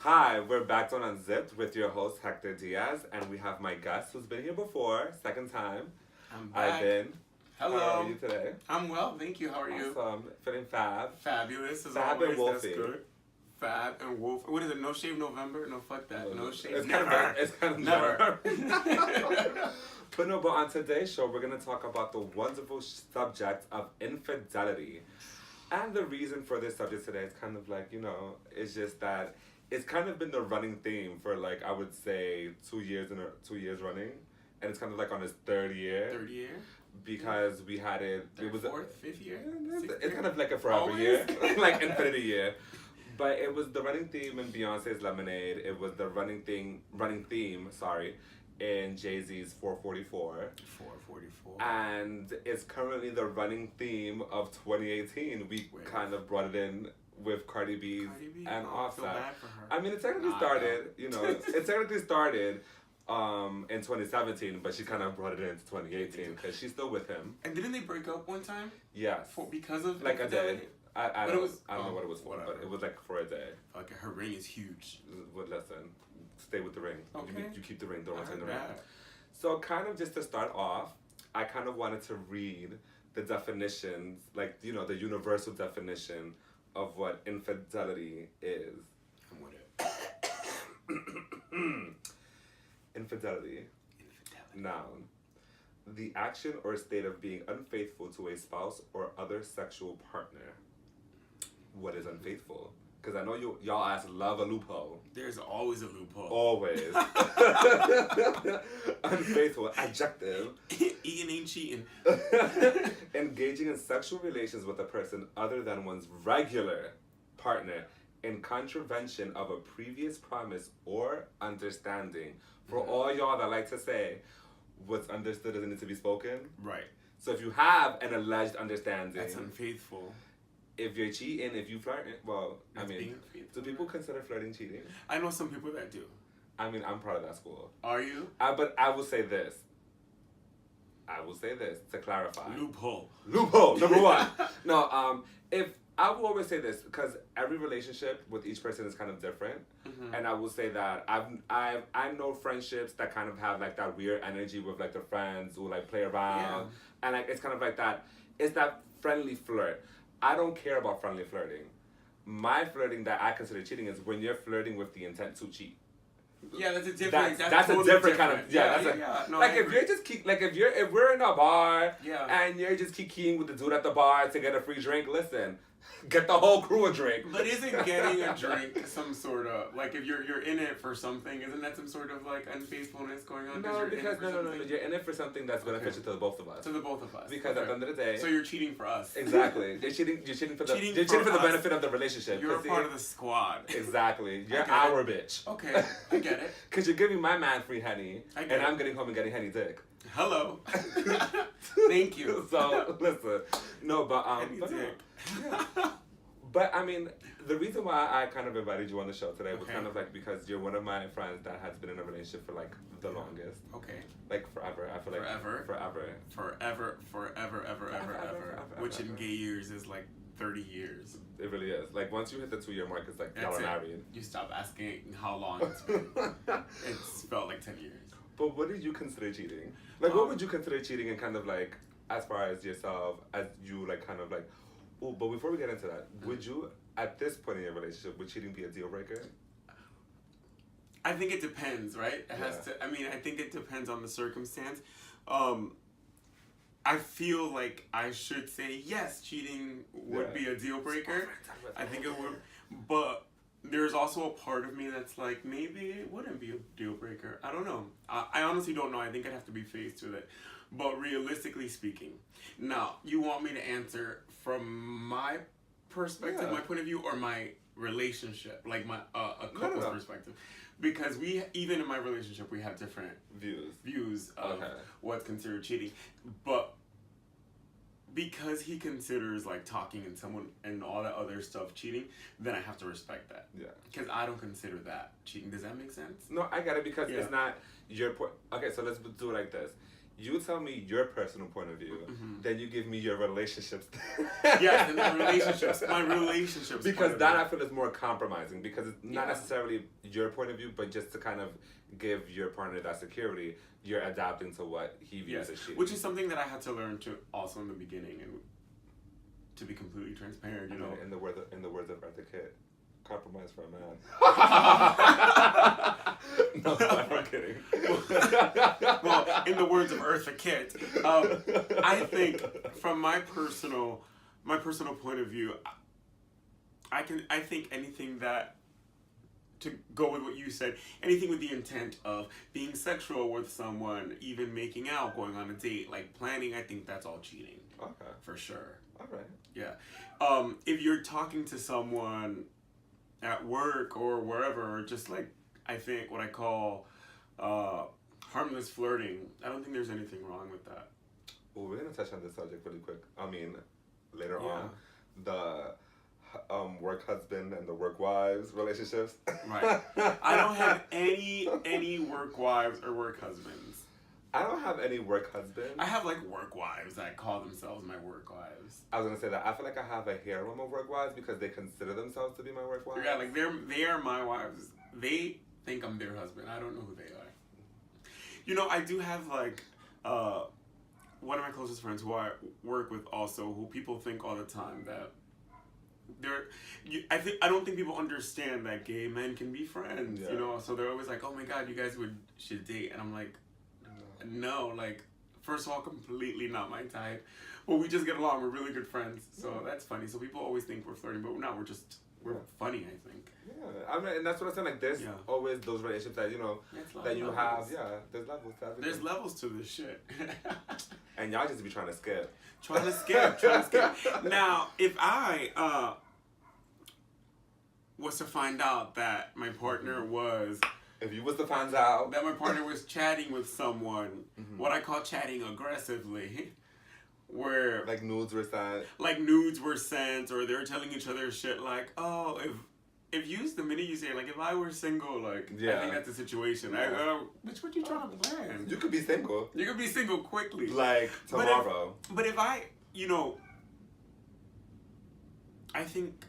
Hi, we're back on Unzipped with your host Hector Diaz, and we have my guest who's been here before, second time. I'm back. Ivan. How are Hello. you today? I'm well, thank you. How are you? Awesome. Feeling fab. Fabulous as Fab always. and That's wolfy. good. Fab and wolf. What is it? No shave November? No, fuck that. No shave. It's Never. kind of it's kind of Never. but on today's show we're gonna talk about the wonderful subject of infidelity. And the reason for this subject today is kind of like, it's just that it's kind of been the running theme for like I would say 2 years running. And it's kind of like on its third year. Third year? Because we had it Third, it was fourth, fifth year? it's kind of like a forever Always? year. Like infinity year. But it was the running theme in Beyonce's Lemonade. It was the running theme, in Jay-Z's 444. 444. And it's currently the running theme of 2018. We kind of brought it in with Cardi B and Offset. I feel bad for her. I mean, it technically started in 2017, but she kind of brought it into 2018 because she's still with him. And didn't they break up one time? Yes. Because of like a day. I don't know what it was for, whatever. but it was like for a day. Okay, her ring is huge. But listen, stay with the ring. Okay. You keep the ring, don't return the ring. That. So kind of just to start off, I kind of wanted to read the definitions, like, the universal definition of what infidelity is. I'm with it. Infidelity. Noun. The action or state of being unfaithful to a spouse or other sexual partner. What is unfaithful? Because I know y'all ass love a loophole. There's always a loophole. Always. Unfaithful. Adjective. Eating ain't cheating. Engaging in sexual relations with a person other than one's regular partner in contravention of a previous promise or understanding. For all y'all that like to say, what's understood doesn't need to be spoken. Right. So if you have an alleged understanding, That's unfaithful. If you're cheating, if you flirting, well, That's I mean, being faithful. do people consider flirting cheating? I know some people that do. I mean, I'm part of that school. Are you? But I will say this to clarify. Loophole. Number one. No, if I will always say this because every relationship with each person is kind of different, and I will say that I know friendships that kind of have like that weird energy with like their friends who like play around, and like it's kind of like that. It's that friendly flirt. I don't care about friendly flirting. My flirting that I consider cheating is when you're flirting with the intent to cheat. Yeah, that's a different. That's totally a different kind of. No, like if you're just keep if we're in a bar, yeah, and you're just keying with the dude at the bar to get a free drink. Listen, get the whole crew a drink. But isn't getting a drink some sort of like if you're in it for something? Isn't that some sort of like unfaithfulness going on? No, because no, you're in it for something that's beneficial to the both of us. To the both of us. Because at the end of the day, so you're cheating for us. Exactly. You're cheating for the benefit of the relationship. You're a part of the squad. Exactly. You're our bitch. Okay, I get it. Because you're giving my man free Henny, and I'm getting home and getting Henny dick. Hello. Thank you. So listen, no, but But I mean, the reason why I kind of invited you on the show today was kind of like because you're one of my friends that has been in a relationship for like the longest. Okay. Like forever. I feel like Forever. Which in gay years is like 30 years. It really is. Like once you hit the 2-year mark, it's like y'all are married. You stop asking how long it's been. It's felt like 10 years. But what did you consider cheating? Like what would you consider cheating and kind of like as far as yourself, as you like kind of like. Oh, but before we get into that, would you, at this point in your relationship, would cheating be a deal breaker? I think it depends, right? It has to. I mean, I think it depends on the circumstance. I feel like I should say yes, cheating would be a deal breaker. I think it would, but there's also a part of me that's like maybe it wouldn't be a deal breaker. I don't know. I honestly don't know. I think I'd have to be faced with it. But realistically speaking, now you want me to answer from my perspective, my point of view, or my relationship, like my a couple's perspective, because even in my relationship we have different views of what's considered cheating, but because he considers like talking and someone and all that other stuff cheating, then I have to respect that. Yeah. Because I don't consider that cheating. Does that make sense? No, I get it because it's not your point. Okay, so let's do it like this. you tell me your personal point of view, then you give me your relationships. Yeah, and my relationships. Because that I feel is more compromising, because it's not necessarily your point of view, but just to kind of give your partner that security, you're adapting to what he views as cheating. Which is something that I had to learn to also in the beginning, and to be completely transparent, you know. In the words of Eartha Kitt, compromise for a man. No, I'm kidding. Well, in the words of Eartha Kitt, I think from my personal point of view, I think anything that, to go with what you said, anything with the intent of being sexual with someone, even making out, going on a date, like planning, I think that's all cheating. Okay. For sure. All right. Yeah. If you're talking to someone at work or wherever, or just like, I think what I call harmless flirting, I don't think there's anything wrong with that. Well, we're going to touch on this subject really quick. I mean, later on, the work husband and the work wives relationships. Right. I don't have any work wives or work husbands. I don't have any work husbands. I have like work wives that call themselves my work wives. I was gonna say that I feel like I have a harem of work wives because they consider themselves to be my work wives. Yeah, like they are my wives. They think I'm their husband. I don't know who they are. You know, I do have like one of my closest friends who I work with also, who people think all the time that I don't think people understand that gay men can be friends. You know, so they're always like, "Oh my God, you guys should date," and I'm like, no, like, first of all, completely not my type. But we just get along. We're really good friends. So that's funny. So people always think we're flirting, but no, we're funny, I think. Yeah, I mean, and that's what I'm saying. Like, there's always those relationships that, you know, that you have. Yeah, there's levels to everything. There's levels to this shit. And y'all just be trying to skip. Trying to skip. Now, if I was to find out that my partner was... If you was to find out that my partner was chatting with someone, what I call chatting aggressively, where like nudes were sent, or they're telling each other shit like, oh, if you the minute you say like, if I were single, like, I think that's the situation. Bitch, what you trying to plan? You could be single. You could be single quickly, like tomorrow. But if I, you know, I think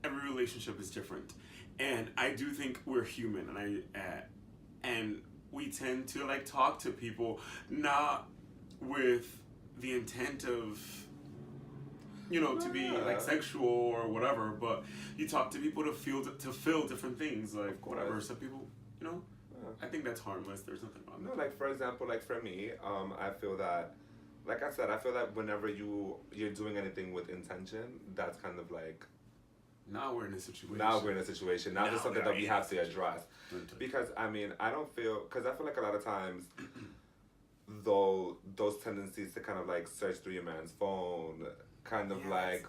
every relationship is different. And I do think we're human, and we tend to like talk to people not with the intent of, you know, to be like sexual or whatever, but you talk to people to feel different things, like whatever. Some people, you know, I think that's harmless. There's nothing wrong. No, like for example, like for me, I feel that, like I said, I feel that whenever you're doing anything with intention, that's kind of like. Now we're in a situation. Now there's something that we have to address. Because, I mean, I don't feel... Because I feel like a lot of times, though, those tendencies to kind of, like, search through your man's phone, kind of, like...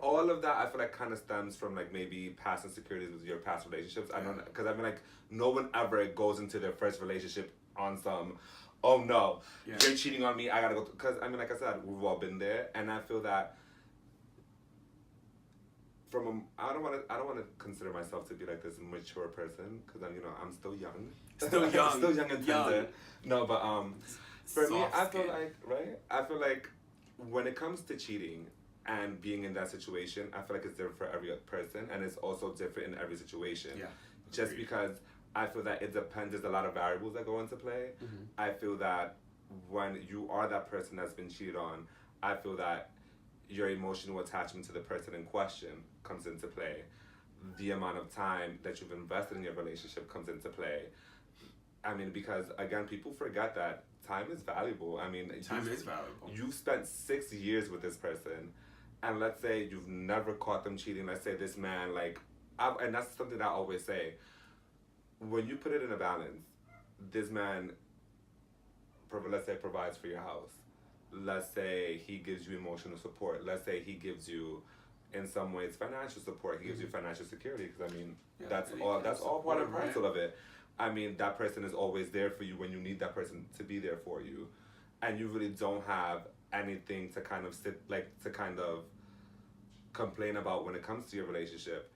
All of that, I feel like, kind of stems from, like, maybe past insecurities with your past relationships. I don't know. Because, I mean, like, no one ever goes into their first relationship on some... Oh, no. You're cheating on me. I gotta go... Because, I mean, like I said, we've all been there. And I feel that... I don't want to consider myself to be like this mature person, because I'm still young. Still young and tender. No, but for me, I feel like when it comes to cheating and being in that situation, I feel like it's different for every person, and it's also different in every situation. Yeah. Just because I feel that it depends. There's a lot of variables that go into play. I feel that when you are that person that's been cheated on, I feel that your emotional attachment to the person in question comes into play. The amount of time that you've invested in your relationship comes into play. I mean, because again, people forget that time is valuable. I mean, time is valuable. You've spent 6 years with this person, and let's say you've never caught them cheating. Let's say this man, and that's something I always say. When you put it in a balance, this man, let's say, provides for your house. Let's say he gives you emotional support. Let's say he gives you, in some ways, financial support. He gives you financial security, because I mean, that's all part and parcel of it. I mean, that person is always there for you when you need that person to be there for you, and you really don't have anything to kind of complain about when it comes to your relationship.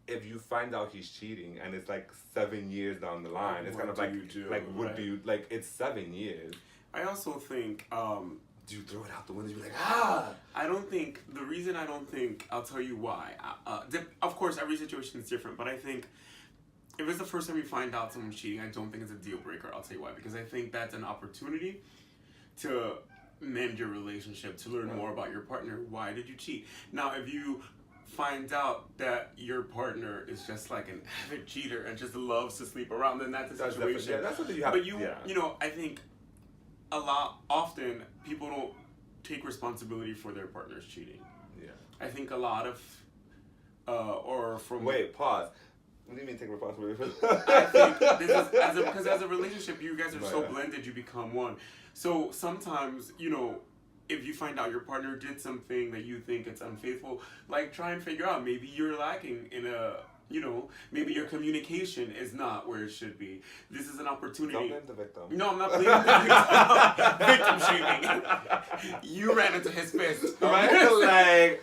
If you find out he's cheating and it's like 7 years down the line, it's kind of like, it's 7 years. I also think, do you throw it out the window and be like, ah? I don't think, the reason I don't think, I'll tell you why. Of course, every situation is different, but I think if it's the first time you find out someone's cheating, I don't think it's a deal breaker. I'll tell you why. Because I think that's an opportunity to mend your relationship, to learn more about your partner. Why did you cheat? Now, if you find out that your partner is just like an avid cheater and just loves to sleep around, then that's a situation. Yeah, that's something you have. But you know, I think often people don't take responsibility for their partner's cheating. Yeah. I think a lot of, Wait, pause. What do you mean take responsibility for I think this is, because as a relationship, you guys are so blended, you become one. So sometimes, you know, if you find out your partner did something that you think it's unfaithful, like try and figure out, maybe you're lacking in maybe your communication is not where it should be. This is an opportunity. Don't blame the victim. No, I'm not blaming the victim. Victim shaming. You ran into his fist. Right? Like,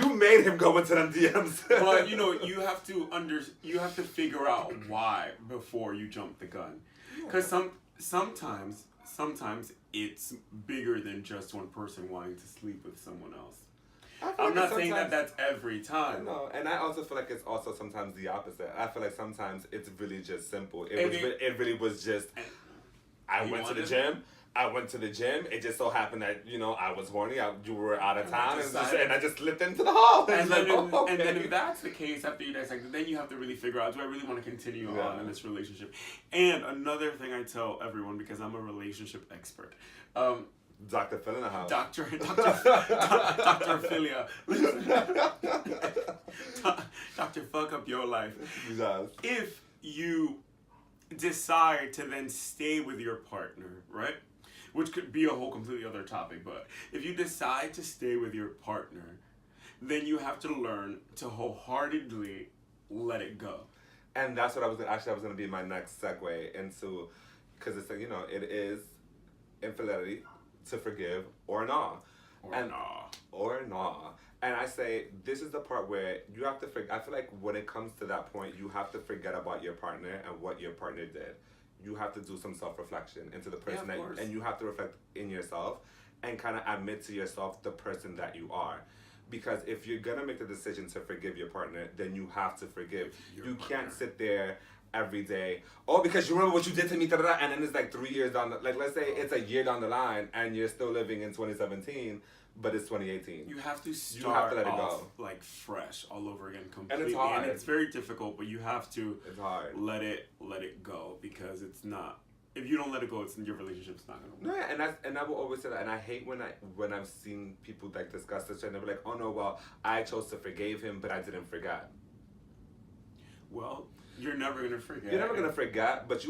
you made him go into them DMs. But, you know, you have to figure out why before you jump the gun. Because sometimes it's bigger than just one person wanting to sleep with someone else. I'm not saying that that's every time. No, and I also feel like it's also sometimes the opposite. I feel like sometimes it's really just simple. It really was just, I went to the gym. It just so happened that, you know, I was horny. You were out of town, and I just slipped into the hall. And then if that's the case, after you dissect, then you have to really figure out, do I really want to continue on in this relationship? And another thing I tell everyone, because I'm a relationship expert, Dr. Phil in the house. Dr. Philia. Dr. Fuck Up Your Life. Yes. If you decide to then stay with your partner, right? Which could be a whole completely other topic, but if you decide to stay with your partner, then you have to learn to wholeheartedly let it go. And that's what I was going to be my next segue into, because it's, you know, it is infidelity, to forgive or not. Or not. And I say, this is the part where you have to I feel like when it comes to that point, you have to forget about your partner and what your partner did. You have to do some self-reflection into the person and you have to reflect in yourself and kind of admit to yourself the person that you are. Because if you're going to make the decision to forgive your partner, then you have to forgive. You can't sit there every day, because you remember what you did to me, and then it's like 3 years down let's say it's a year down the line and you're still living in 2017, but it's 2018. You have to start to let it go, like fresh all over again, completely. And it's hard. And it's very difficult, but you have to let it go, because it's not, if you don't let it go, your relationship's not gonna work. Yeah, and I will always say that, and I hate when I've seen people like discuss this and they're like, oh no, well, I chose to forgive him, but I didn't forget. Well, you're never gonna forget. You're never gonna forget, but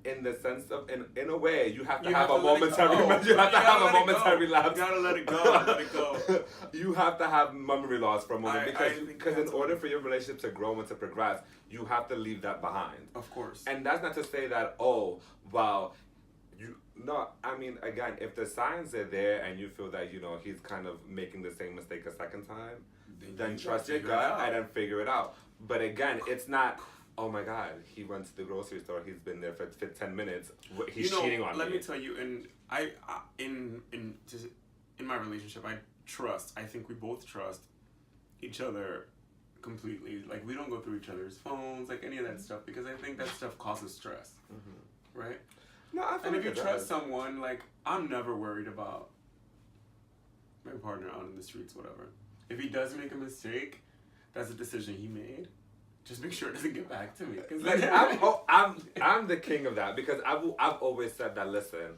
in the sense of in a way, you have to have a momentary. You have to have a momentary lapse. You gotta let it go. Let it go. You have to have memory loss for a moment, because in order for your relationship to grow and to progress, you have to leave that behind. Of course. And that's not to say that I mean, again, if the signs are there and you feel that, you know, he's kind of making the same mistake a second time, then trust your gut and then figure it out. But again, it's not, oh my God, he went to the grocery store, he's been there for 10 minutes, he's cheating on me. Let me tell you, and in my relationship, I think we both trust each other completely. Like, we don't go through each other's phones, like any of that stuff, because I think that stuff causes stress, right? No, I feel and like if you trust someone, like, I'm never worried about my partner out in the streets, whatever. If he does make a mistake, that's a decision he made. Just make sure it doesn't get back to me. Like, I'm the king of that, because I've always said that, listen,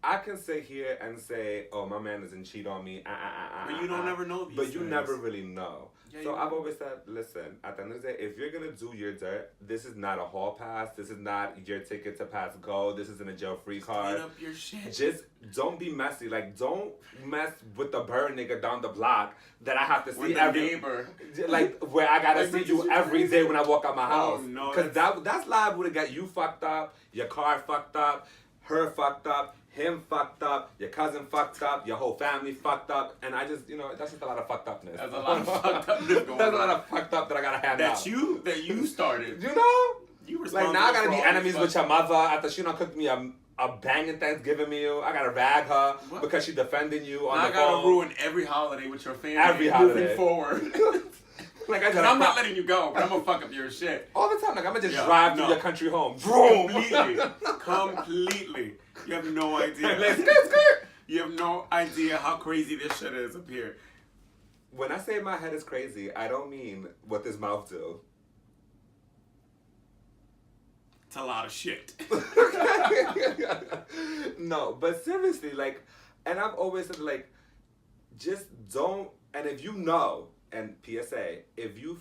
I can sit here and say, oh, my man doesn't cheat on me. But you don't never know these things. But you never really know. Yeah, so I've always said, listen, at the end of the day, if you're going to do your dirt, this is not a hall pass. This is not your ticket to pass go. This isn't a jail-free card. Clean up your shit. Just don't be messy. Like, don't mess with the bird nigga down the block that I have to see every neighbor. Like, where I got to see you every day when I walk out my house. Oh, no. Because that's liable to get you fucked up, your car fucked up, her fucked up, him fucked up, your cousin fucked up, your whole family fucked up, and I just, you know, that's just a lot of fucked upness. That's a lot of fucked upness going on. That's a lot of fucked up that I gotta handle. That you started. You know? You like, now I gotta be enemies with your mother after she done cooked me a a banging Thanksgiving meal. I gotta rag her because she's defending you on the phone. I gotta ruin every holiday with your family. Every holiday. Moving forward. Like I'm not letting you go, but I'm gonna fuck up your shit. All the time. Like, I'm gonna just drive through your country home. Completely. You have no idea. Like, skirt. You have no idea how crazy this shit is up here. When I say my head is crazy, I don't mean what this mouth do. It's a lot of shit. No, but seriously, like, and I've always said, like, just don't, and if you know, and PSA, if you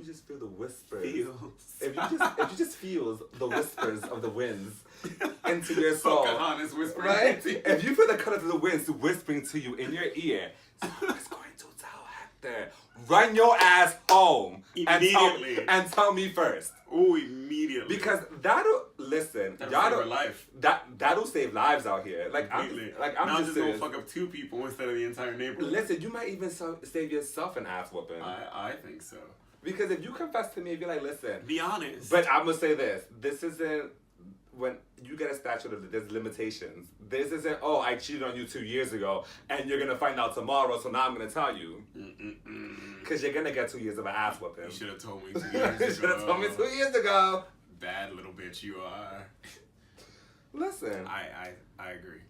just feel the whispers, if you just feel the whispers of the winds into your soul, Pocahontas whispering, right? If you feel the cut of the winds whispering to you in your ear, someone's going to tell Hector, run your ass home immediately and tell me first. Oh, immediately. Because that'll save your life. That'll save lives out here. Like I'm now just gonna fuck up 2 people instead of the entire neighborhood. Listen, you might even save yourself an ass whooping. I think so. Because if you confess to me, if you're like, listen, be honest. But I'm gonna say this: this isn't when you get a statute of there's limitations. This isn't I cheated on you 2 years ago and you're gonna find out tomorrow. So now I'm gonna tell you. Because you're gonna get 2 years of an ass whooping. You should have told me 2 years ago. You should have told me 2 years ago. Bad little bitch you are. Listen. I agree.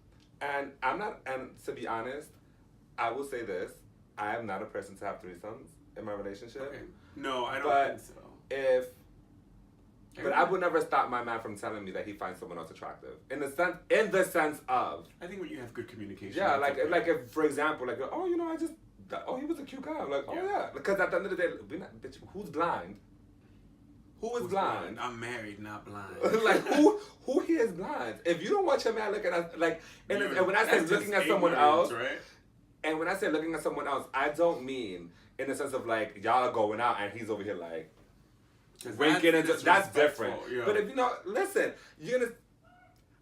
And I'm not, and to be honest, I will say this. I am not a person to have threesomes in my relationship. Okay. No, I don't think so. But I would never stop my man from telling me that he finds someone else attractive. In the sense of. I think when you have good communication. Yeah, like if, for example, like, he was a cute guy. I'm like, yeah. Because at the end of the day, bitch, who's blind? Who's blind? I'm married, not blind. Like, who here is blind? If you don't want your man looking at, like, and when I say looking at someone else, right? And when I say looking at someone else, I don't mean in the sense of, like, y'all are going out and he's over here, like, winking into, that's different. Yeah. But if you know, listen, you're gonna,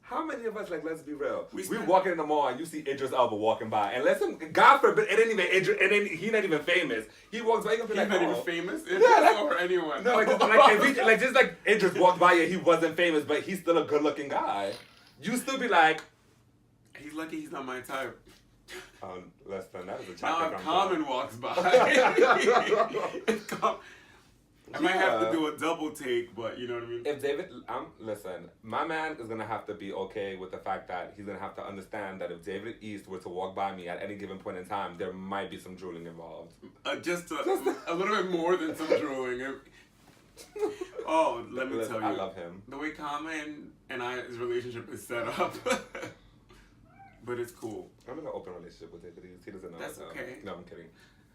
how many of us, like, let's be real, we walking in the mall and you see Idris Elba walking by, and listen, God forbid, he's not even famous. He walks by, you're gonna be like, he's not even famous? Idris or anyone? No, just like Idris walked by and he wasn't famous, but he's still a good looking guy. You still be like, he's lucky he's not my type. Listen, that is a now if Common walks by, I might have to do a double take, but you know what I mean? If David, listen, my man is going to have to be okay with the fact that he's going to have to understand that if David East were to walk by me at any given point in time, there might be some drooling involved. Just a little bit more than some drooling. Let me tell you. I love him. The way Common and his relationship is set up. But it's cool. I'm in an open relationship with David East. He doesn't know. That's okay. No, I'm kidding.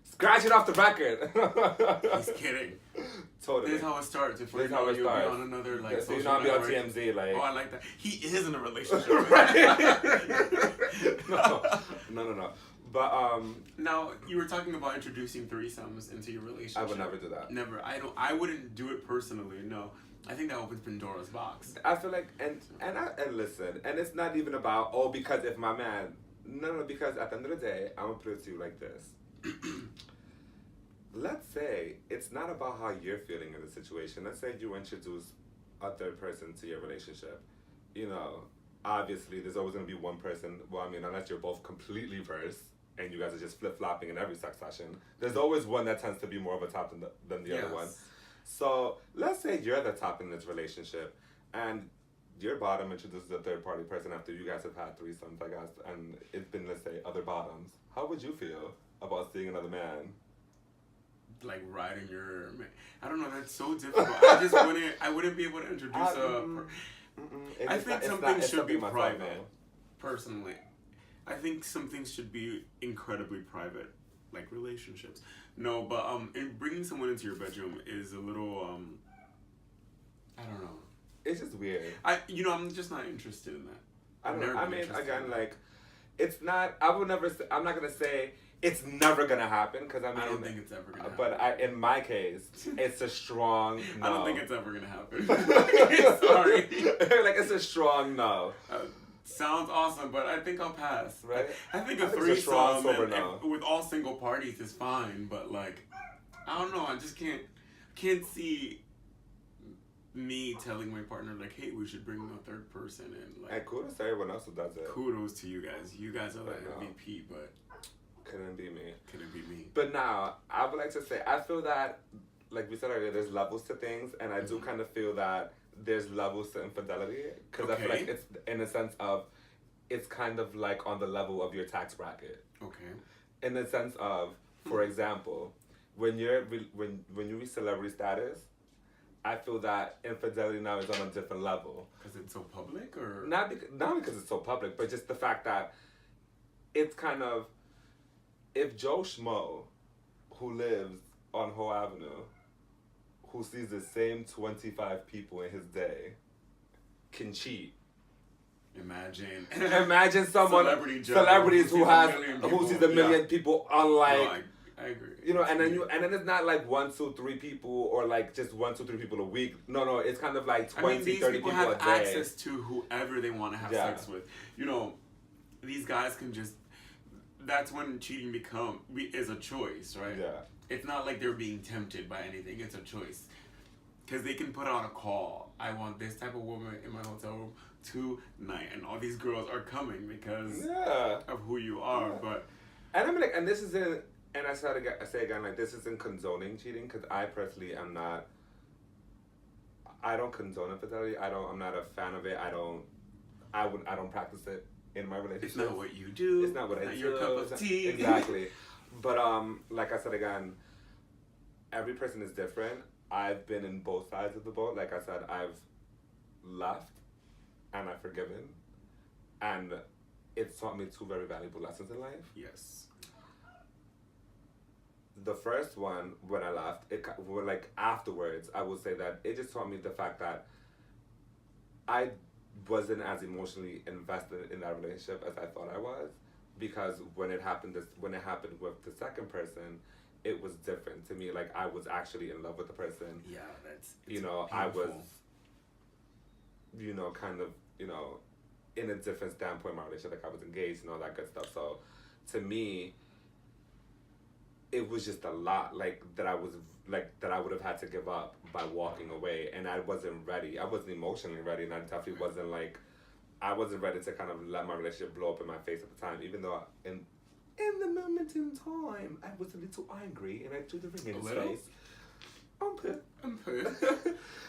Scratch it off the record. He's kidding. Totally. This is how it starts. If you'll be on another so you're not be on TMZ like. Oh, I like that. He is in a relationship. No. But now you were talking about introducing threesomes into your relationship. I would never do that. Never. I wouldn't do it personally. No. I think that opens Pandora's box. I feel like and listen, and it's not even about because if my man. No, because at the end of the day, I'm gonna put it to you like this. Let's say it's not about how you're feeling in the situation. Let's say you introduce a third person to your relationship. You know, obviously there's always going to be one person, unless you're both completely versed and you guys are just flip-flopping in every sex session, there's always one that tends to be more of a top than the other one. So let's say you're the top in this relationship and your bottom introduces a third-party person after you guys have had threesomes, I guess, and it's been, let's say, other bottoms. How would you feel about seeing another man? Like riding your man. I don't know, that's so difficult. I wouldn't be able to introduce I think some things should be private. Personally. I think some things should be incredibly private, like relationships. No, but bringing someone into your bedroom is a little I don't know. It's just weird. I'm just not interested in that. I don't know. I mean, again, like, it's not. I'm not gonna say it's never gonna happen because I don't think it's ever gonna happen. But in my case, it's a strong no. I don't think it's ever gonna happen. Sorry. Like it's a strong no. Sounds awesome, but I think I'll pass. Right? I think a threesome with all single parties is fine, but like, I don't know. I just can't see me telling my partner like, hey, we should bring a third person in. Like, and kudos to everyone else who does it. Kudos to you guys. You guys are the MVP, but couldn't be me. Couldn't be me. But now, I would like to say, I feel that, like we said earlier, there's levels to things, and I do kind of feel that there's levels to infidelity, because I feel like it's in a sense of, it's kind of like on the level of your tax bracket. Okay. In the sense of, for example, when when you reach celebrity status, I feel that infidelity now is on a different level. Because it's so public, or not because it's so public, but just the fact that it's kind of, if Joe Schmo, who lives on Ho Avenue, who sees the same 25 people in his day, can cheat. Imagine someone, celebrities who sees a million people, unlike. No, I agree. You know, and then it's not like 1, 2, 3 people, or like just 1, 2, 3 people a week. No, it's kind of like 20, 30 people have a day. access to whoever they want to have sex with. You know, these guys can just. That's when cheating is a choice, right? Yeah. It's not like they're being tempted by anything. It's a choice. Because they can put out a call. I want this type of woman in my hotel room tonight, and all these girls are coming because of who you are. Yeah. But and I'm like, and this isn't, and I say again, like, this isn't condoning cheating, because I personally am not. I don't condone infidelity. I'm not a fan of it. I don't practice it in my relationship. It's not what you do. It's not what I do. Your cup of tea. Exactly. But like I said again, every person is different. I've been in both sides of the boat. Like I said, I've left and I've forgiven, and it's taught me 2 very valuable lessons in life. Yes. The first one, when I left, like afterwards, I would say that it just taught me the fact that I wasn't as emotionally invested in that relationship as I thought I was, because when it happened with the second person, it was different to me. Like, I was actually in love with the person. Yeah, it's beautiful. I was, kind of, in a different standpoint in my relationship. Like, I was engaged and all that good stuff. So, to me, it was just a lot, that I would have had to give up by walking away, and I wasn't ready. I wasn't emotionally ready, and I definitely wasn't I wasn't ready to kind of let my relationship blow up in my face at the time, even though in the moment in time, I was a little angry, and I threw the ring in his face.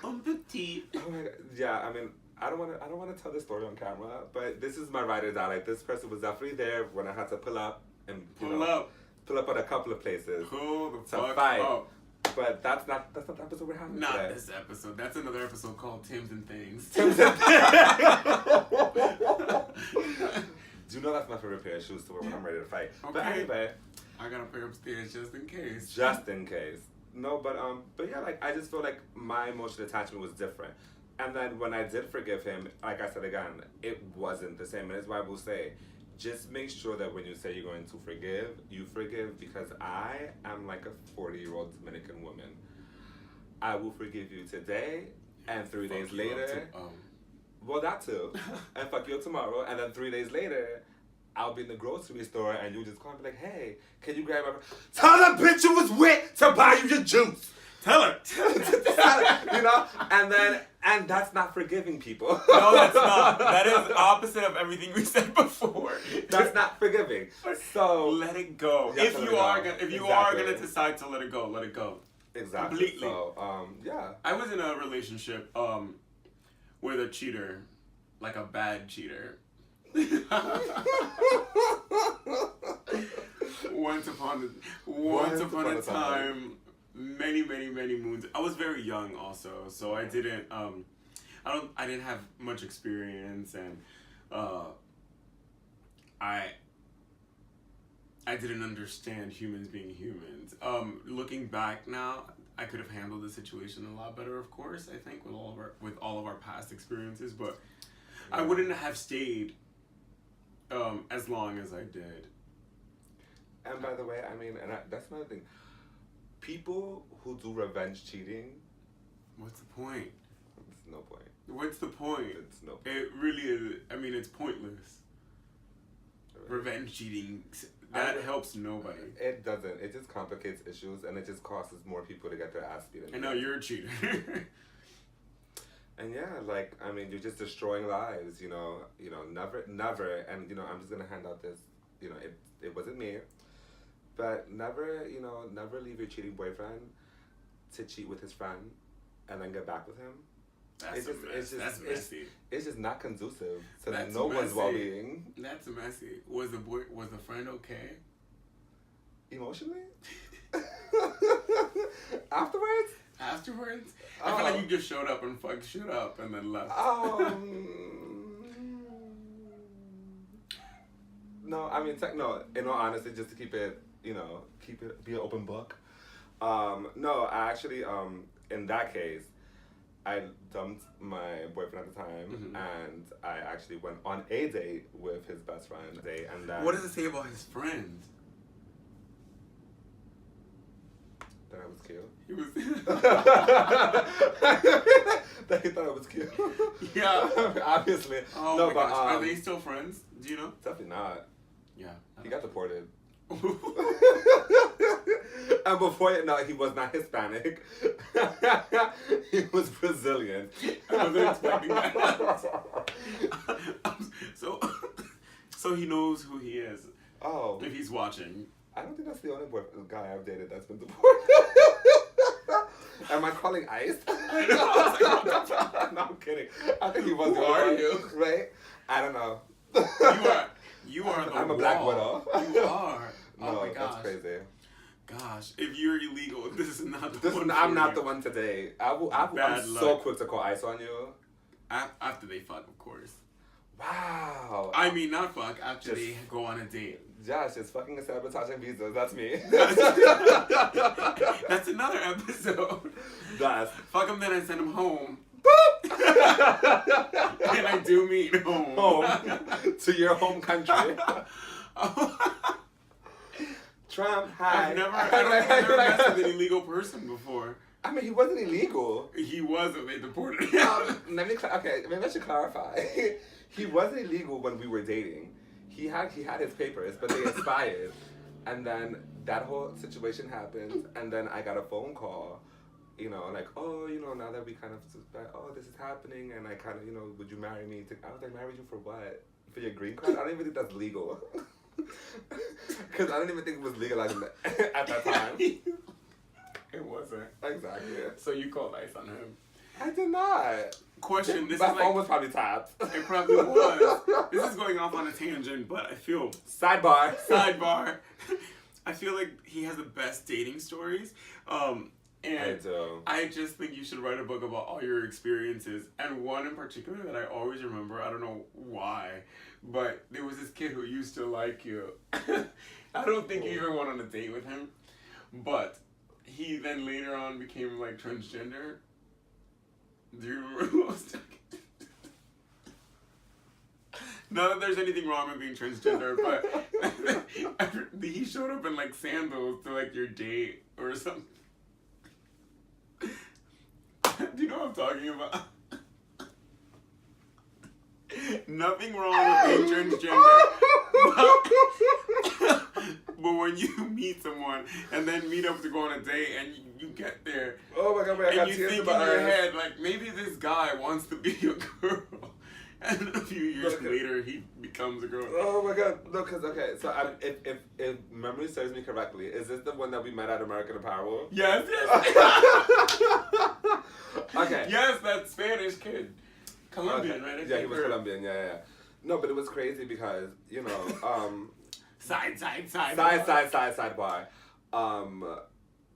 I'm petite. Oh my God. Yeah, I mean, I don't want to tell this story on camera, but this is my ride or die. Like, this person was definitely there when I had to pull up and pull up at a couple of places. Pull the fuck fight. up. But that's not the episode we're having today. Not this episode. That's another episode called Tim's and Things. Tim's and Do you know that's my favorite pair of shoes to wear when I'm ready to fight? Okay. But anyway, I got a pair upstairs just in case. Just in case. No, but yeah, like, I just feel like my emotional attachment was different. And then when I did forgive him, like I said again, it wasn't the same. And that's why I will say, just make sure that when you say you're going to forgive, you forgive, because I am like a 40-year-old Dominican woman. I will forgive you today, and 3 days later, well, that too, and fuck you up tomorrow, and then 3 days later, I'll be in the grocery store, and you'll just call me like, hey, can you grab my... Tell that bitch you was wet to buy you your juice. Tell her. And that's not forgiving people. No, that's not. That is the opposite of everything we said before. That's not forgiving. So let it go. If you are gonna decide to let it go, let it go. Exactly. Completely. So, yeah. I was in a relationship with a cheater, like a bad cheater. Once upon a time. Many moons. I was very young also, so I didn't have much experience, and I didn't understand humans being humans. Looking back now, I could have handled the situation a lot better, of course, I think, with all of our past experiences, but I wouldn't have stayed as long as I did. And by the way, I mean, that's another thing. People who do revenge cheating... What's the point? It's no point. What's the point? It's no point. It really is. I mean, it's pointless. Revenge cheating, that helps nobody. It doesn't. It just complicates issues, and it just causes more people to get their ass beaten. I know, you're a cheater. And yeah, like, I mean, you're just destroying lives, never, and, I'm just gonna hand out this, it wasn't me, but never leave your cheating boyfriend to cheat with his friend and then get back with him. That's messy. It's just not conducive to That's no one's messy. well-being. That's messy. Was the friend okay? Emotionally? Afterwards? Afterwards? I feel like you just showed up and fucked shit up and then left. No, I mean, no, in all honesty, just to keep it, be an open book. No, I actually, in that case, I dumped my boyfriend at the time, and I actually went on a date with his best friend. And then, what does it say about his friend? That I was cute. He was. That he thought I was cute. Yeah. Obviously. Oh no, my but gosh. Are they still friends? Do you know? Definitely not. Yeah. He got deported. And before he was not Hispanic. He was Brazilian. I wasn't expecting that. So he knows who he is. Oh. If he's watching. I don't think that's the only guy I've dated that's been deported. Am I calling ICE? I know. No, I'm kidding. I think he was. Who are you? Right? I don't know. You are the I'm a wall. black widow. You are. No, Oh my gosh. that's crazy. Gosh, if you're illegal, this is not the one. I'm not the one to date. I'm so quick to call ICE on you. After they fuck, of course. Wow. I mean, not fuck. After they go on a date. Josh is fucking and sabotaging visas. That's me. That's another episode. That's. Fuck him, then I send him home. Boop! And I do mean home. Home. To your home country. Trump, hi. I've never messed with an illegal person before. I mean, he wasn't illegal. He was when they deported him. Maybe I should clarify. He wasn't illegal when we were dating. He had his papers, but they expired. And then that whole situation happened, and then I got a phone call, like, oh, now that we kind of suspect, oh, this is happening, and I kind of, would you marry me? I was like, marry you for what? For your green card? I don't even think that's legal. Because I don't even think it was legalized at that time. It wasn't. Exactly. So you called ICE on him. I did not. Question, this My is phone was probably tapped. It probably was. This is going off on a tangent, but I feel... Sidebar. I feel like he has the best dating stories. And I do. I just think you should write a book about all your experiences. And one in particular that I always remember, I don't know why, but there was this kid who used to like you. I don't think you even went on a date with him, but he then later on became like transgender. Do you remember who I was talking to? Not that there's anything wrong with being transgender, but he showed up in like sandals to like your date or something. Do you know what I'm talking about? Nothing wrong with being transgender. But when you meet someone and then meet up to go on a date and you get there, oh my God, I got and you tears think in in my your eyes. head, like, maybe this guy wants to be a girl. And a few years later, he becomes a girl. Oh my God, no, so if memory serves me correctly, is this the one that we met at American Apparel? Yes. Okay. Yes, that Spanish kid. Colombian, okay. right? Yeah, he was Colombian, yeah. No, but it was crazy because, sidebar.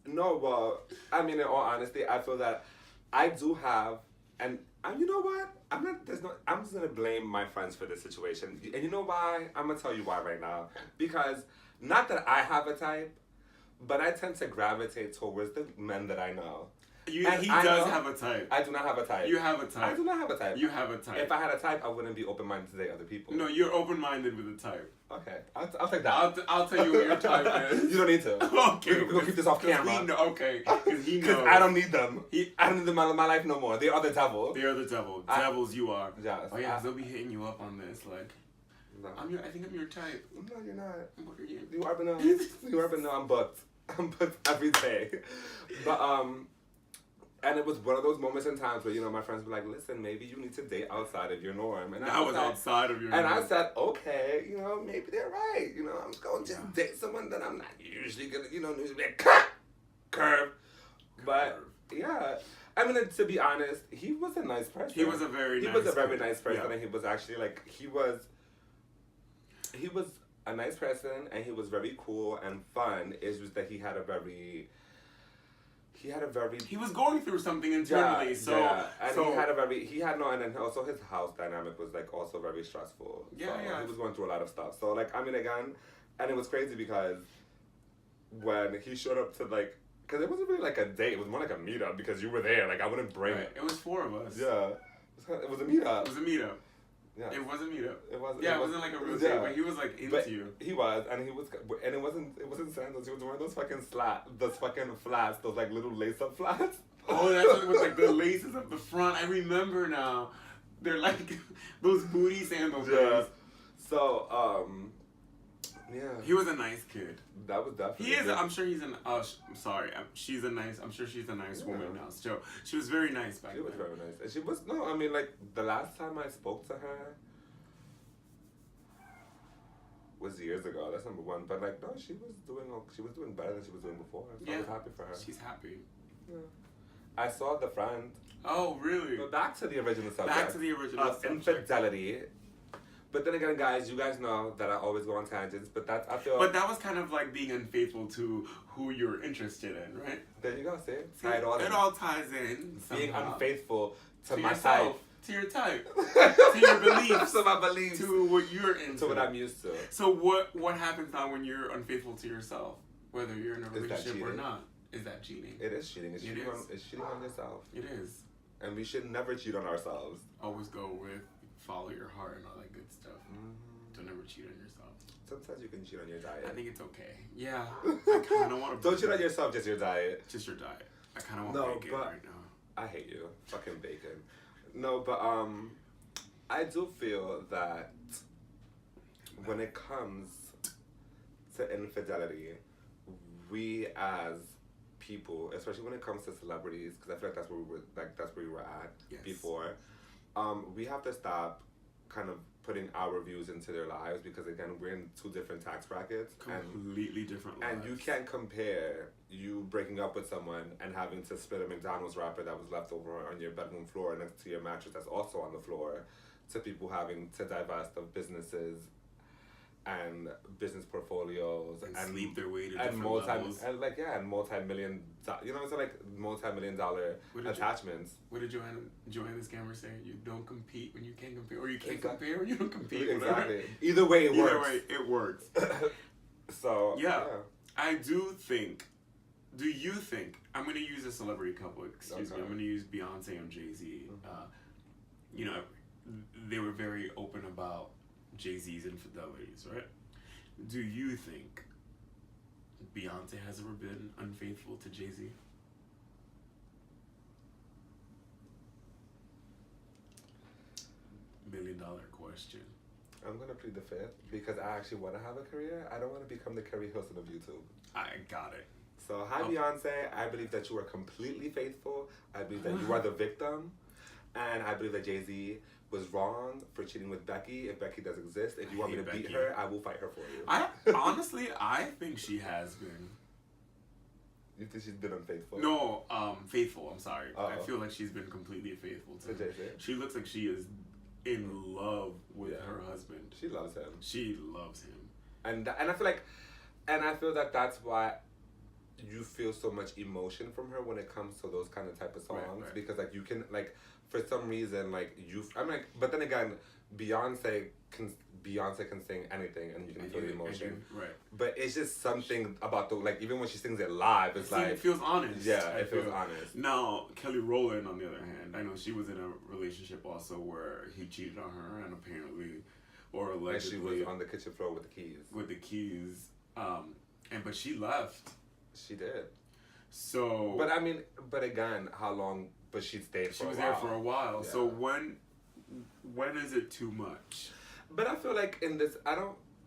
No, well, I mean, in all honesty, I feel that I do have, and you know what? I'm just gonna blame my friends for this situation. And you know why? I'm gonna tell you why right now. Because, not that I have a type, but I tend to gravitate towards the men that I know. He does have a type. I do not have a type. You have a type. I do not have a type. You have a type. If I had a type, I wouldn't be open-minded to date other people. No, you're open-minded with a type. Okay, I'll take that. I'll tell you what your type is. You don't need to. Okay. We'll keep this off camera. Okay, because he knows. Because I don't need them. I don't need them in my life no more. They are the devil. They are the devil. Devils you are. Yes. Oh yeah, they'll be hitting you up on this. Like, no. I think I'm your type. No, you're not. What are you? You are, but no. I'm booked. I'm booked every day. But, And it was one of those moments in times where, you know, my friends were like, listen, maybe you need to date outside of your norm. And I was outside of your norm. And I said, okay, you know, maybe they're right. You know, I'm going to just date someone that I'm not usually going to, you know, usually curve. But, yeah. I mean, to be honest, he was a nice person. He was a very nice person. And he was actually, like, he was a nice person, and he was very cool and fun. It's just that he was going through something internally, and then also his house dynamic was like also very stressful. He was going through a lot of stuff. So like, I mean, again, and it was crazy because when he showed up to like, because it wasn't really like a date, it was more like a meetup because you were there. Like I wouldn't bring it. It was 4 of us. Yeah, it was a meetup. It was a meetup. Yeah. It was a meetup. It wasn't like a real date, but he was like into you. He was, and it wasn't sandals. He was wearing those fucking flats, those like little lace up flats. Oh, that's what it was, like the laces up the front. I remember now. They're like those booty sandals. Yeah. So, yeah. He was a nice kid. That was definitely. He is. Good. I'm sure he's an. I'm sorry. She's a nice. I'm sure she's a nice woman now. So she was very nice back then. She was very nice. And she was I mean, like the last time I spoke to her was years ago. That's number one. But like, no, she was doing better than she was doing before. So I was happy for her. She's happy. Yeah. I saw The Friend. Oh, really? But back to the original subject. Back to the original subject. Infidelity. But then again, guys, you guys know that I always go on tangents, but that was kind of like being unfaithful to who you're interested in, right? There you go, see? It all ties in. Being unfaithful to my yourself, type. To your type. To your beliefs. To my beliefs. To what you're into. To what I'm used to. So what happens now when you're unfaithful to yourself? Whether you're in a relationship or not. Is that cheating? It is cheating. It's cheating on yourself. It is. And we should never cheat on ourselves. Always go with follow your heart and all that good stuff. Mm-hmm. Don't ever cheat on yourself. Sometimes you can cheat on your diet. I think it's okay. Yeah. I kind of want to. Don't cheat on yourself, just your diet. Just your diet. I kind of want bacon right now. I hate you. Fucking bacon. No, but I do feel that when it comes to infidelity, we as people, especially when it comes to celebrities, because I feel like that's where we were at before. We have to stop kind of putting our views into their lives because again we're in 2 different tax brackets, completely different lives. And you can't compare you breaking up with someone and having to split a McDonald's wrapper that was left over on your bedroom floor next to your mattress that's also on the floor to people having to divest of businesses and business portfolios and sleep their way to different levels. And multi-million, you know, it's like multi-million dollar attachments. What did Joanna Scammer say? You don't compete when you can't compare, or you can't compare when you don't compete. Exactly. Either way, it works. Either way, it works. So yeah, I do think. Do you think I'm going to use a celebrity couple? Excuse me. I'm going to use Beyonce and Jay-Z. Mm-hmm. You know, they were very open about Jay-Z's infidelities, right? Do you think Beyonce has ever been unfaithful to Jay-Z? $1 million question. I'm going to plead the fifth because I actually want to have a career. I don't want to become the Kerry Hilson of YouTube. I got it. So, hi Beyonce. I believe that you are completely faithful. I believe that you are the victim. And I believe that Jay-Z was wrong for cheating with Becky. If Becky does exist, if you want me to beat her, I will fight her for you. I think she has been. You think she's been unfaithful? No, faithful. I'm sorry. I feel like she's been completely faithful to Jay-Z. She looks like she is in love with her husband. She loves him. She loves him. And I feel like, and I feel that that's why you feel so much emotion from her when it comes to those kind of type of songs, right. Because like you can like for some reason like but then again Beyonce can sing anything and you can feel the emotion, right? But it's just something about the like even when she sings it live, it's like it feels honest. Yeah, it feels honest. Now Kelly Rowland, on the other hand, I know she was in a relationship also where he cheated on her and apparently, or allegedly, and she was on the kitchen floor with the keys. But she left. She did. So. But I mean, but again, how long? But she stayed for a while. She was there for a while. Yeah. So when is it too much? But I feel like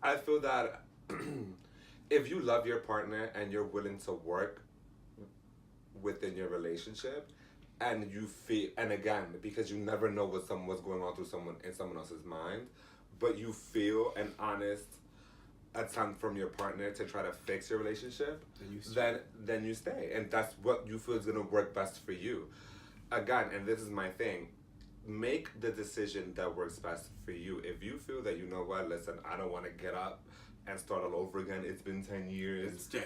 I feel that if you love your partner and you're willing to work within your relationship, and you feel, and again, because you never know what's going on through someone in someone else's mind, but you feel an honest attempt from your partner to try to fix your relationship, then you stay, and that's what you feel is gonna work best for you. Again, and this is my thing, make the decision that works best for you. If you feel that, you know what, listen, I don't want to get up and start all over again. It's been 10 years. And stay.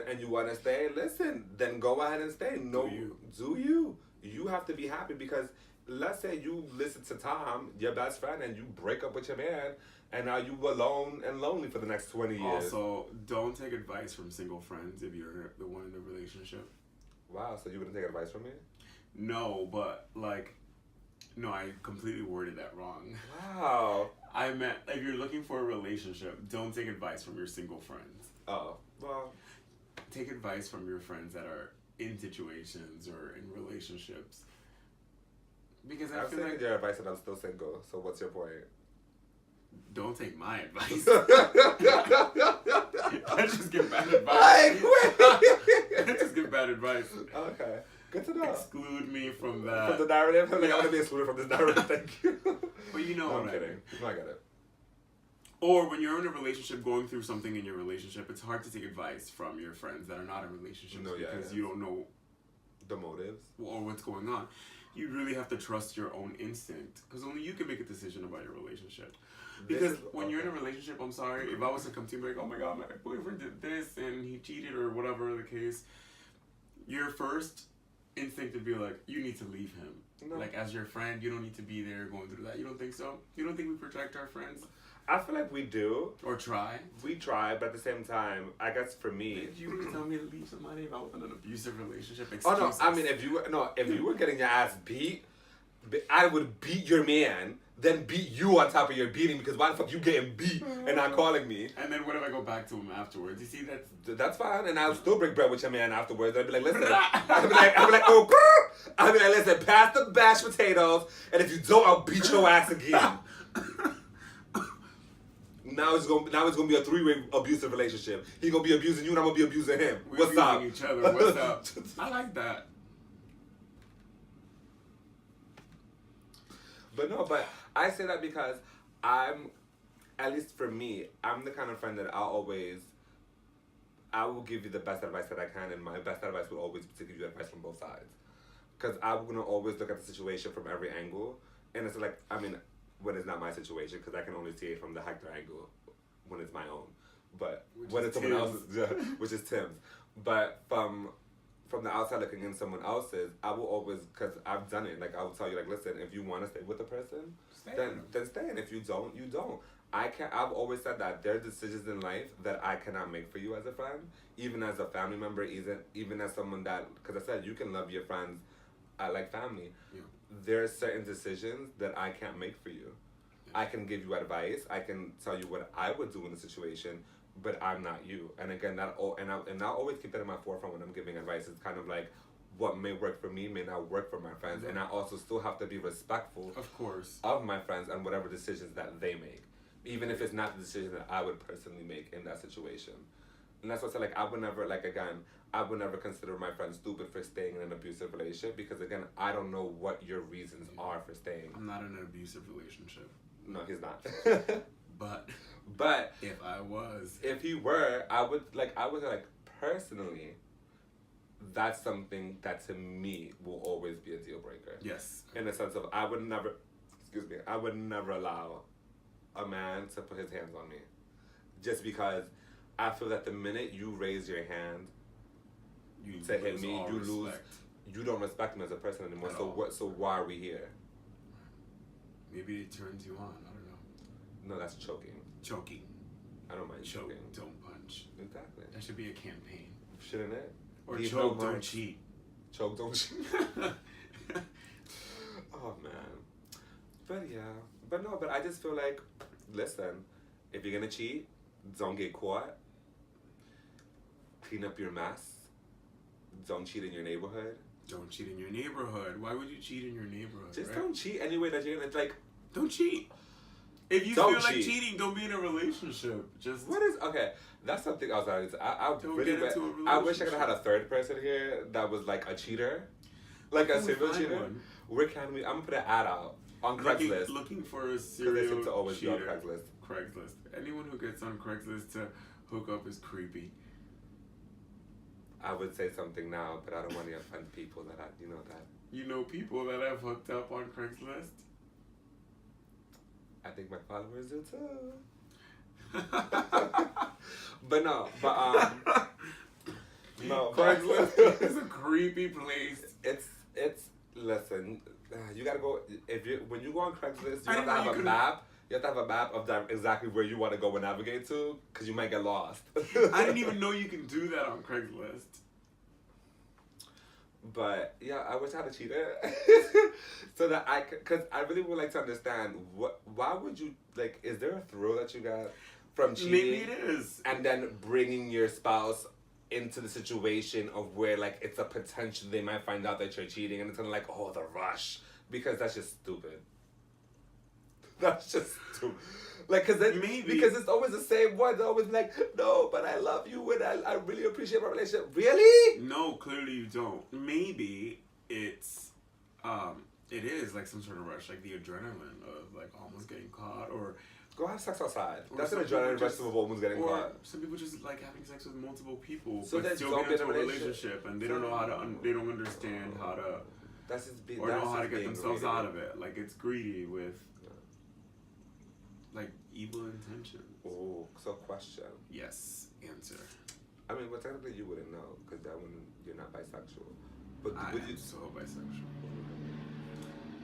And you want to stay, listen, then go ahead and stay. No, do you. You have to be happy, because let's say you listen to Tom, your best friend, and you break up with your man, and now you alone and lonely for the next 20 years. Also, don't take advice from single friends if you're the one in the relationship. Wow, so you wouldn't take advice from me? No, but no, I completely worded that wrong. Wow. I meant, if you're looking for a relationship, don't take advice from your single friends. Oh, well. Take advice from your friends that are in situations or in relationships. Because I feel like your advice and I'm still single, so what's your point? Don't take my advice. Let's just give bad advice. Let's just give bad advice. Okay. Good to know. Exclude me from that. From the narrative? I'm like, I want to be excluded from this narrative, thank you. But you know no, what I'm I kidding. mean. No, I got it. Or when you're in a relationship, going through something in your relationship, it's hard to take advice from your friends that are not in relationships because you don't know the motives or what's going on. You really have to trust your own instinct, because only you can make a decision about your relationship. Because when you're in a relationship, I'm sorry, if I was to come to you and be like, oh my god, my boyfriend did this and he cheated or whatever the case, your first instinct would be like, you need to leave him. No. Like, as your friend, you don't need to be there going through that. You don't think so? You don't think we protect our friends? I feel like we do. Or try. We try, but at the same time, I guess for me... Did you really tell me to leave somebody if I was in an abusive relationship? Excuses. Oh, no, I mean, if you were getting your ass beat, I would beat your man, then beat you on top of your beating, because why the fuck you getting beat and not calling me? And then what if I go back to him afterwards? You see, that's fine, and I'll still break bread with your man afterwards. I'd be like, listen, I'd be like, oh, I'd be like, listen, pass the mashed potatoes, and if you don't, I'll beat your ass again. Now it's gonna be a three-way abusive relationship. He's gonna be abusing you, and I'm gonna be abusing him. We're What's up? Each other. What's up? I like that. But I say that because at least for me, I'm the kind of friend that I will give you the best advice that I can, and my best advice will always be to give you advice from both sides. Because I'm gonna always look at the situation from every angle, and it's like, I mean, when it's not my situation, because I can only see it from the Hector angle when it's my own. But when it's someone else's, which is Tim's. But from the outside looking in someone else's, I will always, because I've done it, like I will tell you, like, listen, if you want to stay with the person, then stay, and if you don't, you don't. I've always said that there are decisions in life that I cannot make for you as a friend, even as a family member, even as someone that, because I said you can love your friends like family. Yeah. There are certain decisions that I can't make for you. Yeah. I can give you advice. I can tell you what I would do in the situation, but I'm not you. And again, and I'll always keep that in my forefront when I'm giving advice. It's kind of like, what may work for me may not work for my friends, and I also still have to be respectful, of course, of my friends and whatever decisions that they make, even if it's not the decision that I would personally make in that situation. And that's what I said, like, I would never consider my friend stupid for staying in an abusive relationship, because again, I don't know what your reasons are for staying. I'm not in an abusive relationship. No, he's not. But if he were, I would personally, that's something that to me will always be a deal breaker. Yes. In the sense of I would never allow a man to put his hands on me, just because I feel that the minute you raise your hand to hit me, you lose. You don't respect me as a person anymore. So why are we here? Maybe it turns you on. I don't know. No, that's choking. Choking. I don't mind choking. Don't punch. Exactly. That should be a campaign. Shouldn't it? Or choke, don't cheat. Choke, don't cheat. Oh man. But yeah. But I just feel like, listen, if you're gonna cheat, don't get caught. Clean up your mess. Don't cheat in your neighborhood. Don't cheat in your neighborhood. Why would you cheat in your neighborhood? Just don't cheat anyway that you're gonna, like, don't cheat. If you feel like cheating, don't be in a relationship. Okay, that's something else. I wish I could have had a third person here that was like a cheater. Like a serial cheater? Where can we? I'm gonna put an ad out on Craigslist. Looking for a serial cheater. Because they seem to always cheater. be on Craigslist. Craigslist. Anyone who gets on Craigslist to hook up is creepy. I would say something now, but I don't want to offend people that you know that. You know people that have hooked up on Craigslist? I think my followers do too. But no, no. Craigslist is a creepy place. It's listen. You gotta go when you go on Craigslist. You have to have a map. You have to have a map of exactly where you want to go and navigate to, because you might get lost. I didn't even know you can do that on Craigslist. But yeah, I wish I had a cheater, so that because I really would like to understand why would you like? Is there a thrill that you got from cheating? Maybe it is. And then bringing your spouse into the situation of where like it's a potential they might find out that you're cheating, and it's kind of like, oh, the rush, because that's just stupid. That's just stupid. Like, because it's always the same one. They're always like, no, but I love you and I really appreciate my relationship. Really? No, clearly you don't. Maybe it's, it is like some sort of rush, like the adrenaline of like almost getting caught, or go have sex outside. That's an adrenaline rush of a woman's getting caught. Some people just like having sex with multiple people, so but still get into a relationship, and they don't know how to, they don't understand how to, or know how to get themselves out of it. Like, it's greedy with like evil intentions. Oh, so question. Yes, answer. I mean, well, technically you wouldn't know, because that one, you're not bisexual. But I am so bisexual.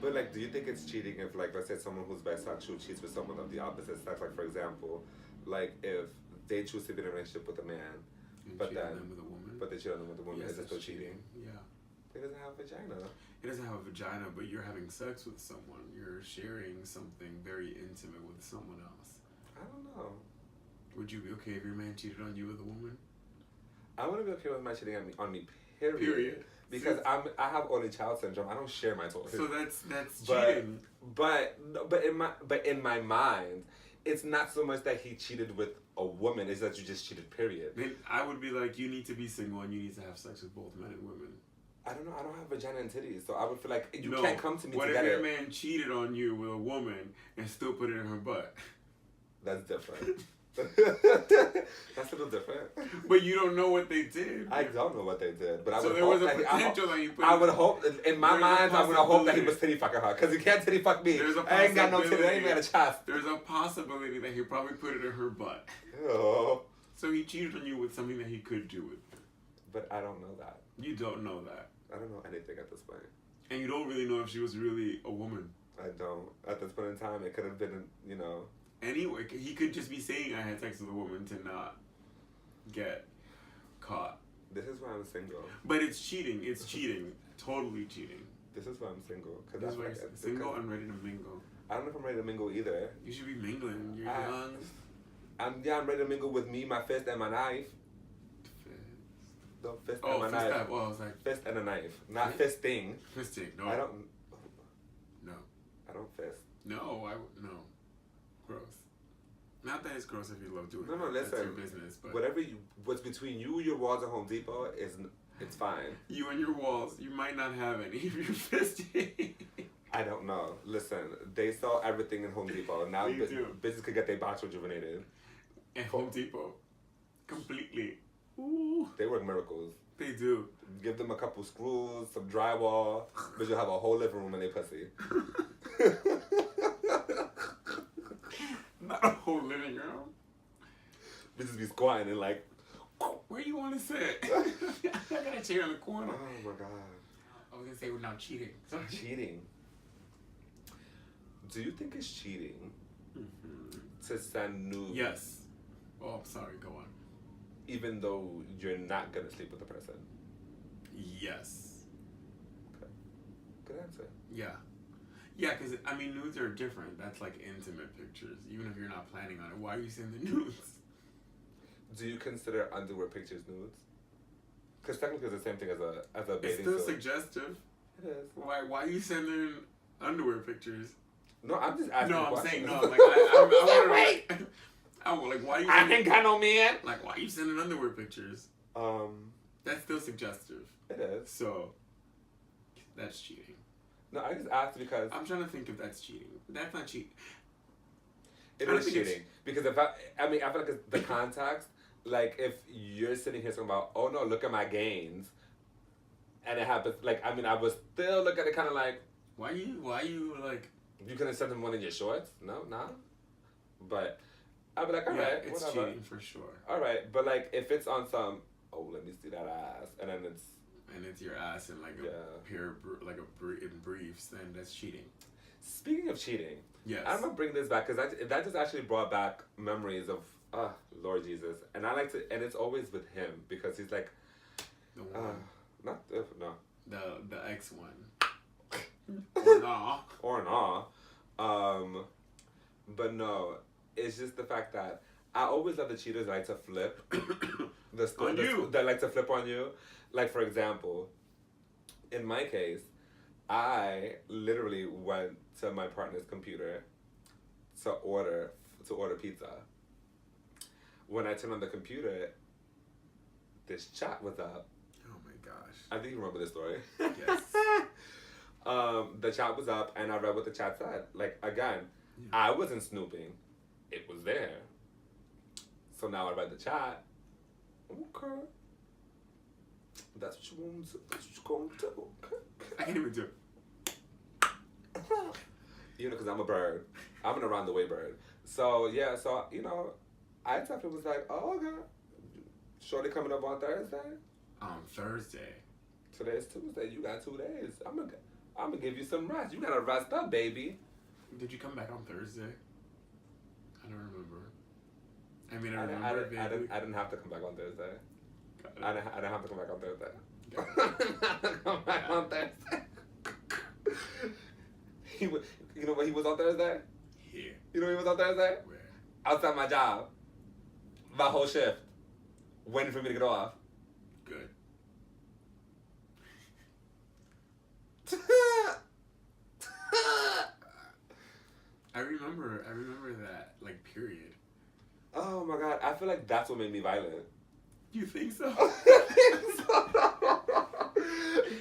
But like, do you think it's cheating if, like, let's say someone who's bisexual cheats with someone of the opposite sex? Like, for example, like if they choose to be in a relationship with a man, but then with a woman, but they cheat on them with a woman, yes, is it still cheating? Yeah. It doesn't have a vagina. It doesn't have a vagina, but you're having sex with someone. You're sharing something very intimate with someone else. I don't know. Would you be okay if your man cheated on you with a woman? I wouldn't be okay with my cheating on me. Period. Because I have only child syndrome. I don't share my toys. So that's cheating. But in my mind, it's not so much that he cheated with a woman. It's that you just cheated. Period. Then I would be like, you need to be single and you need to have sex with both men and women. I don't know. I don't have vagina and titties, so I would feel like you can't come to me what to get it. What if your man cheated on you with a woman and still put it in her butt? That's different. That's a little different. But you don't know what they did. I don't know what they did, but I so would there hope was a that potential that you put. I would hope, in my mind, I would hope that he was titty fucking her, because he can't titty fuck me. I ain't got no titty. I ain't got a chest. There's a possibility that he probably put it in her butt. Oh. So he cheated on you with something that he could do with. But I don't know that. You don't know that. I don't know anything at this point. And you don't really know if she was really a woman. I don't. At this point in time, it could have been, you know. Anyway, he could just be saying I had sex with a woman to not get caught. This is why I'm single. But it's cheating. It's cheating. Totally cheating. This is why I'm single. This is why you're single and ready to mingle. I don't know if I'm ready to mingle either. You should be mingling. You're young. I'm ready to mingle with me, my fist, and my knife. No, fist and a knife. Well, I was like, fist and a knife. Not fisting. Fisting, no. I don't. No. I don't fist. No. Gross. Not that it's gross if you love doing it. No, listen. That's your business. But what's between you, your walls, at Home Depot, it's fine. You and your walls, you might not have any if you're fisting. I don't know. Listen, they sell everything in Home Depot. Now business could get their box rejuvenated. At Home Depot. Completely. Ooh. They work miracles. They do. Give them a couple screws, some drywall, but you'll have a whole living room in their pussy. Not a whole living room. Bitches be squatting and like, where you want to sit? I got a chair in the corner. Oh my god. I was gonna say we're not cheating. Cheating. Do you think it's cheating to send nudes? Yes. Oh, sorry. Go on. Even though you're not gonna sleep with the person. Yes. Okay. Good answer. Yeah. Yeah, because, I mean, nudes are different. That's like intimate pictures. Even if you're not planning on it, why are you sending nudes? Do you consider underwear pictures nudes? Because technically it's the same thing as a bathing It's still suit. suggestive. It is. Why are you sending underwear pictures? No, I'm just asking questions. Saying, no, like, I like, why are you I ain't got no man. Like, why are you sending underwear pictures? That's still suggestive. It is. So, That's cheating. No, I just asked because I'm trying to think if that's cheating. That's not cheating. it is cheating. Because if I mean, I feel like it's the context. Like if you're sitting here talking about, oh no, look at my gains, and it happens. Like I mean, I would still look at it kind of like, why you like? You couldn't send them one in your shorts? No, nah. But I'd be like, all yeah, right, it's whatever. cheating for sure. All right, but like if it's on some, oh, let me see that ass, and then it's. And it's your ass in like a pair, like in briefs, then that's cheating. Speaking of cheating, yes, I'm gonna bring this back because that just actually brought back memories of Lord Jesus, and I like to, and it's always with him because he's like, the one, not no, the ex one, or nah, or nah, but no, it's just the fact that I always love the cheaters that like to flip, that like to flip on you. Like, for example, in my case, I literally went to my partner's computer to order pizza. When I turned on the computer, this chat was up. Oh my gosh. I think you remember this story. Yes. The chat was up, and I read what the chat said. Like, again, I wasn't snooping. It was there. So now I read the chat. Okay. That's what you want to. That's what you're going to do. Okay. I can't even do it. You know, because I'm a bird. I'm an around the way bird. So, yeah, I definitely was like, oh, okay. Shorty coming up on Thursday? Thursday. Today's Tuesday. You got 2 days. I'm gonna give you some rest. You gotta rest up, baby. Did you come back on Thursday? I don't remember. I mean, I didn't have to come back on Thursday. I didn't have to come back on Thursday. Come back on Thursday. You know what he was on Thursday? Here. You know what he was on Thursday? Where? Outside my job. My whole shift. Waiting for me to get off. Good. I remember that, like, period. Oh my God, I feel like that's what made me violent. You think so?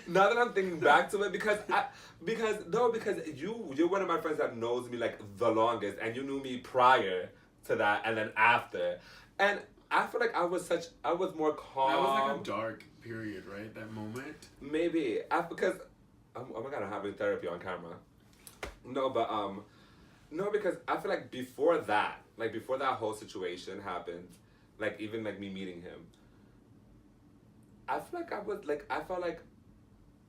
Now that I'm thinking back to it, because you're one of my friends that knows me like the longest, and you knew me prior to that, and then after, and I feel like I was more calm. That was like a dark period, right? That moment. Maybe because oh my God, I'm having therapy on camera. No, because I feel like before that whole situation happened, like even like me meeting him, I felt like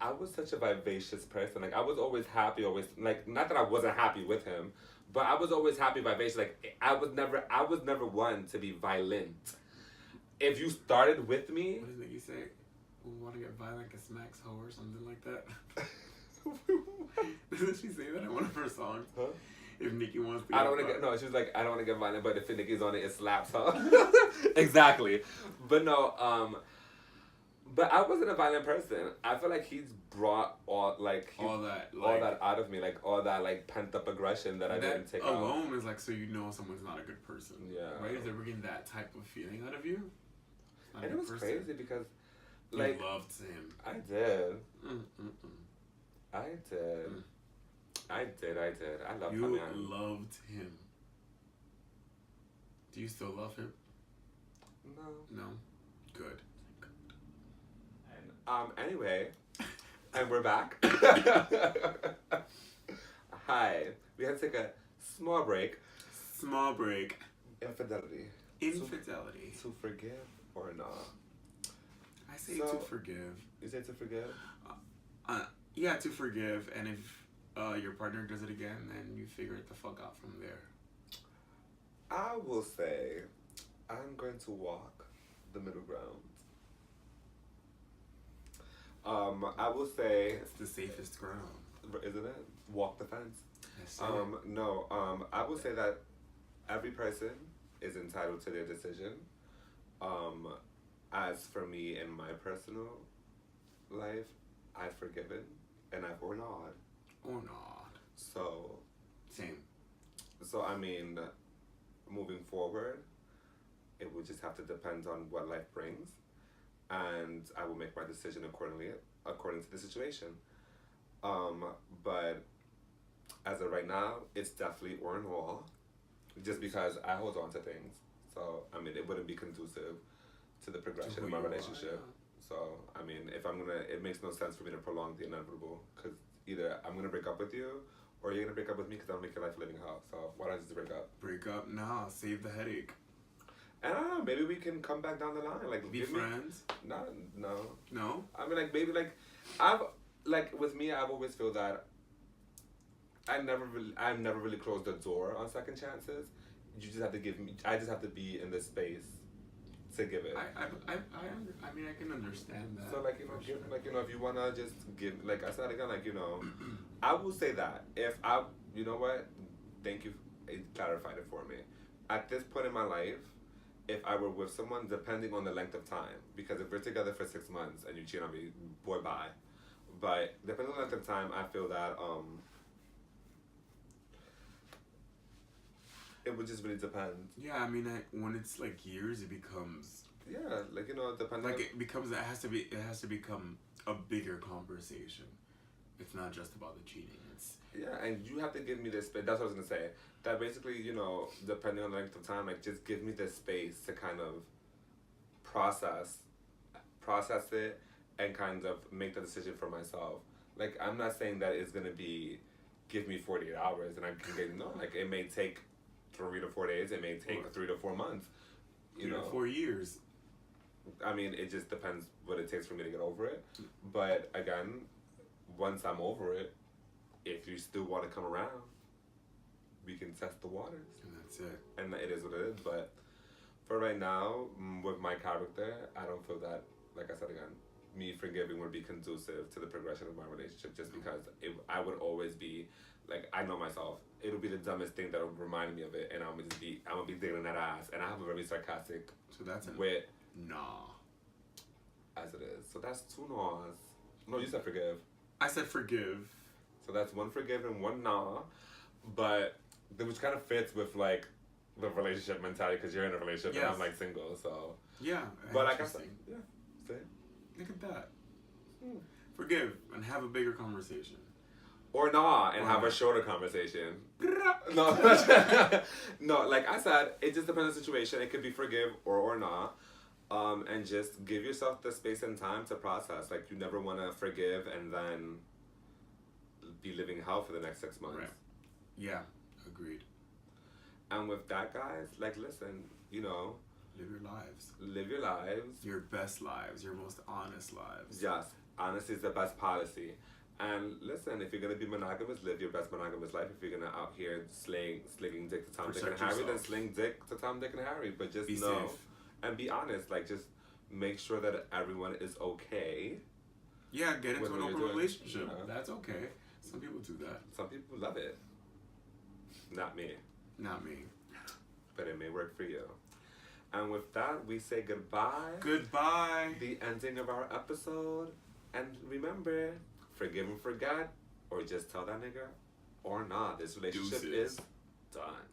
I was such a vivacious person. Like I was always happy, always like not that I wasn't happy with him, but I was always happy, vivacious. Like I was never one to be violent. If you started with me, what did you say? We want to get violent, get smacks hoe or something like that. Doesn't she say that in one of her songs? Huh? If Nikki wants to I don't want to get, no, she was like, I don't want to get violent, but if Nikki's on it, it slaps her. Exactly. But no, but I wasn't a violent person. I feel like he's brought all that out of me, like all that like pent up aggression that I didn't take out. Alone is like, so you know someone's not a good person. Yeah. Right? If they're bringing that type of feeling out of you. And it was crazy because, like, you loved him. I did. I did. Mm. I did. I loved him. You loved him. Do you still love him? No. No? Good. And, anyway, and we're back. Hi. We had to take a small break. Small break. Infidelity. To forgive or not? I say to forgive. You say to forgive? Yeah, to forgive, and if your partner does it again, then you figure it the fuck out from there. I will say, I'm going to walk the middle ground. I will say it's the safest ground, isn't it? Walk the fence. Yes, no. I will say that every person is entitled to their decision. As for me in my personal life, I've forgiven and I've or not. Or not. So. Same. So I mean, moving forward, it would just have to depend on what life brings, and I will make my decision according to the situation. But as of right now, it's definitely or noir, just because I hold on to things. So I mean, it wouldn't be conducive to the progression of my relationship. So I mean, if I'm gonna, it makes no sense for me to prolong the inevitable, because either I'm gonna break up with you, or you're gonna break up with me because I'll make your life a living hell. So why don't I just break up? Break up? Nah, save the headache. And I don't know, maybe we can come back down the line, like Be friends. No. I mean, like maybe like I've like with me, I've always feel that I've never really closed the door on second chances. You just have to give me. I just have to be in this space to give it. I mean, I can understand that. So like like if you wanna just give, like I said again, like I will say that if I, you know what, thank you, it clarified it for me. At this point in my life, if I were with someone, depending on the length of time, because if we're together for 6 months and you cheat on me, boy, bye. But depending on the length of time, I feel that it would just really depend. Yeah, I mean, when it's like years, it becomes. Yeah, like depending. Like it becomes. It has to become a bigger conversation. It's not just about the cheating. It's. Yeah, and you have to give me this space. That's what I was gonna say. That basically, depending on the length of time, like just give me the space to kind of process it, and kind of make the decision for myself. Like I'm not saying that it's gonna be, give me 48 hours and I can get like it may take 3 to 4 days. It may take 3 to 4 months. 3 to 4 years. I mean, it just depends what it takes for me to get over it. But again, once I'm over it, if you still want to come around, we can test the waters. And that's it. And it is what it is. But for right now, with my character, I don't feel that, like I said again, me forgiving would be conducive to the progression of my relationship, just because I would always be, like, I know myself. It'll be the dumbest thing that'll remind me of it, and I'm gonna be digging that ass. And I have a very sarcastic wit. Nah. As it is. So that's 2 naws. No, you said forgive. I said forgive. So that's 1 forgive and 1 nah. But, which kind of fits with, like, the relationship mentality, because you're in a relationship and I'm, like, single, so. Yeah. But like I said, yeah. See? Look at that. Forgive and have a bigger conversation. Or nah, and have a shorter conversation. No, no. Like I said, it just depends on the situation. It could be forgive or nah, and just give yourself the space and time to process. Like you never want to forgive and then be living hell for the next 6 months. Right. Yeah, agreed. And with that, guys, like listen, live your lives. Live your lives. Your best lives. Your most honest lives. Yes, honesty is the best policy. And listen, if you're gonna be monogamous, live your best monogamous life. If you're gonna out here slinging dick to Tom, Dick, and Harry, then sling dick to Tom, Dick, and Harry. But just be know safe. And be honest. Like just make sure that everyone is okay. Yeah, get into an open relationship. Yeah. That's okay. Some people do that. Some people love it. Not me. Not me. But it may work for you. And with that, we say goodbye. Goodbye. The ending of our episode. And remember, forgive and forget, or just tell that nigga, or not. This relationship is done.